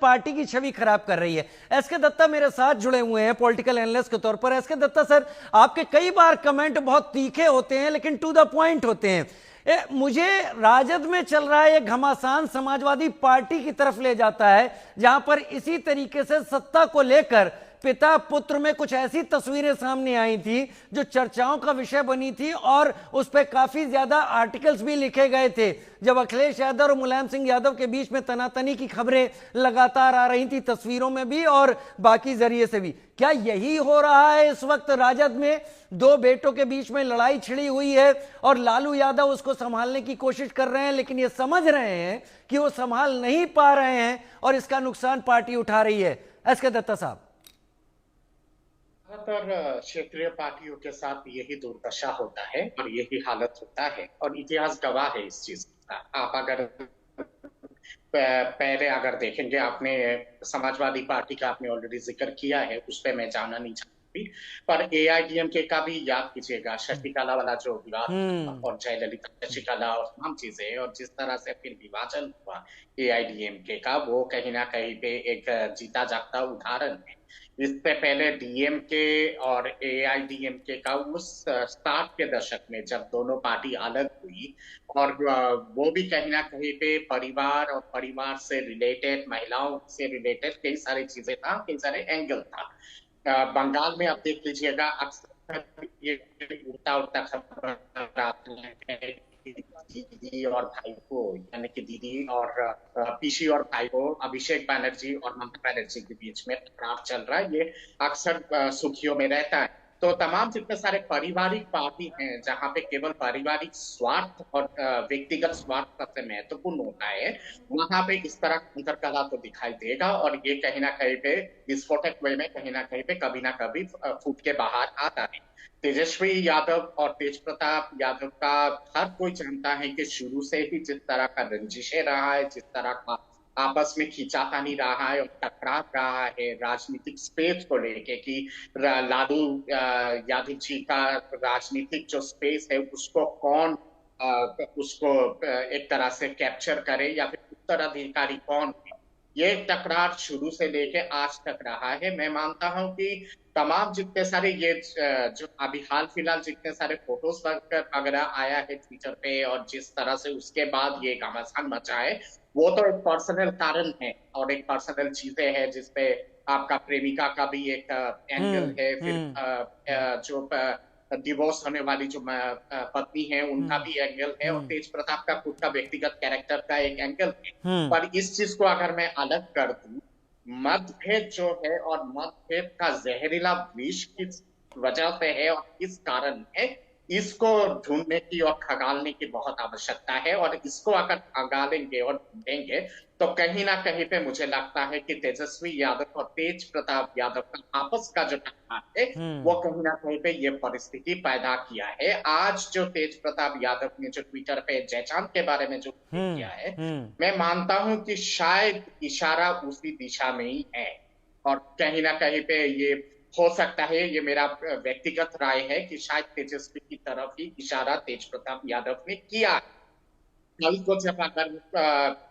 Party की छवि खराब कर रही है। एसके दत्ता मेरे साथ जुड़े हुए हैं पॉलिटिकल एनालिस्ट के तौर पर। एसके दत्ता सर, आपके कई बार कमेंट बहुत तीखे होते हैं लेकिन टू द पॉइंट होते हैं। मुझे राजद में चल रहा है ये घमासान समाजवादी पार्टी की तरफ ले जाता है, जहां पर इसी तरीके से सत्ता को लेकर पिता पुत्र में कुछ ऐसी तस्वीरें सामने आई थी जो चर्चाओं का विषय बनी थी और उस पर काफी ज्यादा आर्टिकल्स भी लिखे गए थे। जब अखिलेश यादव और मुलायम सिंह यादव के बीच में तनातनी की खबरें लगातार आ रही थी, तस्वीरों में भी और बाकी जरिए से भी। क्या यही हो रहा है इस वक्त राजद में? दो बेटों के बीच में लड़ाई छिड़ी हुई है और लालू यादव उसको संभालने की कोशिश कर रहे हैं, लेकिन ये समझ रहे हैं कि वो संभाल नहीं पा रहे हैं और इसका नुकसान पार्टी उठा रही है। एसके दत्ता साहब, ज्यादातर क्षेत्रीय पार्टियों के साथ यही दुर्दशा होता है और यही हालत होता है और इतिहास गवाह है इस चीज का। आप अगर पहले अगर देखेंगे, आपने समाजवादी पार्टी का आपने ऑलरेडी जिक्र किया है, उस पर मैं जाना नहीं चाहती, पर एआईडीएमके का भी याद कीजिएगा। शशिकला वाला जो विवाद और जयललिता शशिकला और तमाम चीजें, और जिस तरह से फिर विभाजन हुआ एआईडीएमके का, वो कहीं ना कहीं पे एक जीता जागता उदाहरण है। इससे पहले डीएमके और एआईडीएमके का उस 60 के दशक में जब दोनों पार्टी अलग हुई, और वो भी कहीं ना कहीं पे परिवार और परिवार से रिलेटेड, महिलाओं से रिलेटेड कई सारी चीजें था, कई सारे एंगल था। बंगाल में आप देख लीजिएगा, अक्सर ये उड़ता उड़ता खबर आते हैं दीदी और भाई को, यानी कि दीदी और पीसी और भाई को, अभिषेक बनर्जी और ममता बनर्जी के बीच में टकराव चल रहा है। ये अक्सर सुर्खियों में रहता है। तो तमाम जितने सारे पारिवारिक पार्टी हैं जहां पे केवल पारिवारिक स्वार्थ और व्यक्तिगत स्वार्थ सबसे महत्वपूर्ण होता है, वहां पे इस तरह अंतरकला तो दिखाई देगा और ये कहीं ना कहीं पे विस्फोटक वे में कहीं ना कहीं पे कभी ना कभी फूट के बाहर आता है। तेजस्वी यादव और तेज प्रताप यादव का हर कोई जानता है कि शुरू से ही जिस तरह का रंजिशे रहा है, जिस तरह का आपस में खींचातानी रहा है और टकराव रहा है राजनीतिक स्पेस को लेके, कि लालू यादव जी का राजनीतिक जो स्पेस है उसको कौन उसको एक तरह से कैप्चर करे या फिर उत्तराधिकारी कौन है। ये टकरार शुरू से लेके आज तक रहा है। मैं मानता हूं कि तमाम जितने सारे ये जो अभी हाल फिलहाल जितने सारे फोटोज वगैरह आया है ट्विटर पे, और जिस तरह से उसके बाद ये घमासान मचा है, वो तो एक पर्सनल कारण है और एक पर्सनल चीजें हैं जिसपे आपका प्रेमिका का भी एक एंगल है, फिर जो डिवोर्स होने वाली जो पत्नी है उनका भी एंगल है, और तेज प्रताप का खुद का व्यक्तिगत कैरेक्टर का एक एंगल है। पर इस चीज को अगर मैं अलग कर दूं, मतभेद जो है और मतभेद का जहरीला विष किस वजह से है और किस कारण है, इसको ढूंढने की और खंगालने की बहुत आवश्यकता है। और इसको अगर खंगालेंगे और ढूंढेंगे तो कहीं ना कहीं पे मुझे लगता है कि तेजस्वी यादव और तेज प्रताप यादव का आपस का जो टकराव है वो कहीं ना कहीं पे ये परिस्थिति पैदा किया है। आज जो तेज प्रताप यादव ने जो ट्विटर पे जयचांद के बारे में जो किया है, मैं मानता हूं कि शायद इशारा उसी दिशा में ही है, और कहीं ना कहीं पे ये हो सकता है, ये मेरा व्यक्तिगत राय है कि शायद तेजस्वी की तरफ ही इशारा तेज प्रताप यादव ने किया। कल को जब अगर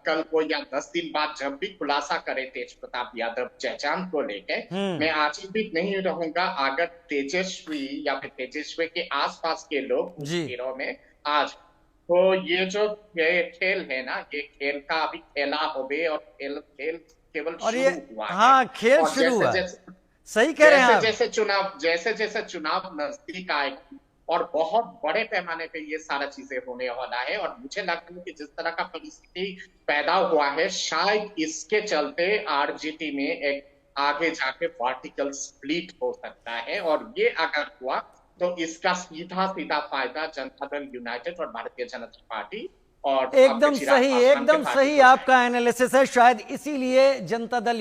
कल को या 10 दिन बाद जब भी खुलासा करे तेज प्रताप यादव जयचांद को लेके, मैं आजीवित नहीं रहूंगा अगर तेजस्वी या फिर तेजस्वी के आसपास के लोग उस गिरोह में आज। तो ये जो खेल है ना, ये खेल का अभी खेला होबे और खेल केवल शुरू हुआ है। हाँ, खेल शुरू हुआ है। सही कह रहे हैं। जैसे जैसे चुनाव नजदीक आए और बहुत बड़े पैमाने पे ये सारा चीजें होने वाला है, और मुझे लगता है कि जिस तरह का परिस्थिति पैदा हुआ है, शायद इसके चलते आरजेडी में एक आगे जाके वर्टिकल स्प्लिट हो सकता है, और ये अगर हुआ तो इसका सीधा सीधा फायदा जनता दल यूनाइटेड और भारतीय जनता पार्टी और एकदम सही आपका एनालिसिस है। शायद इसीलिए जनता दल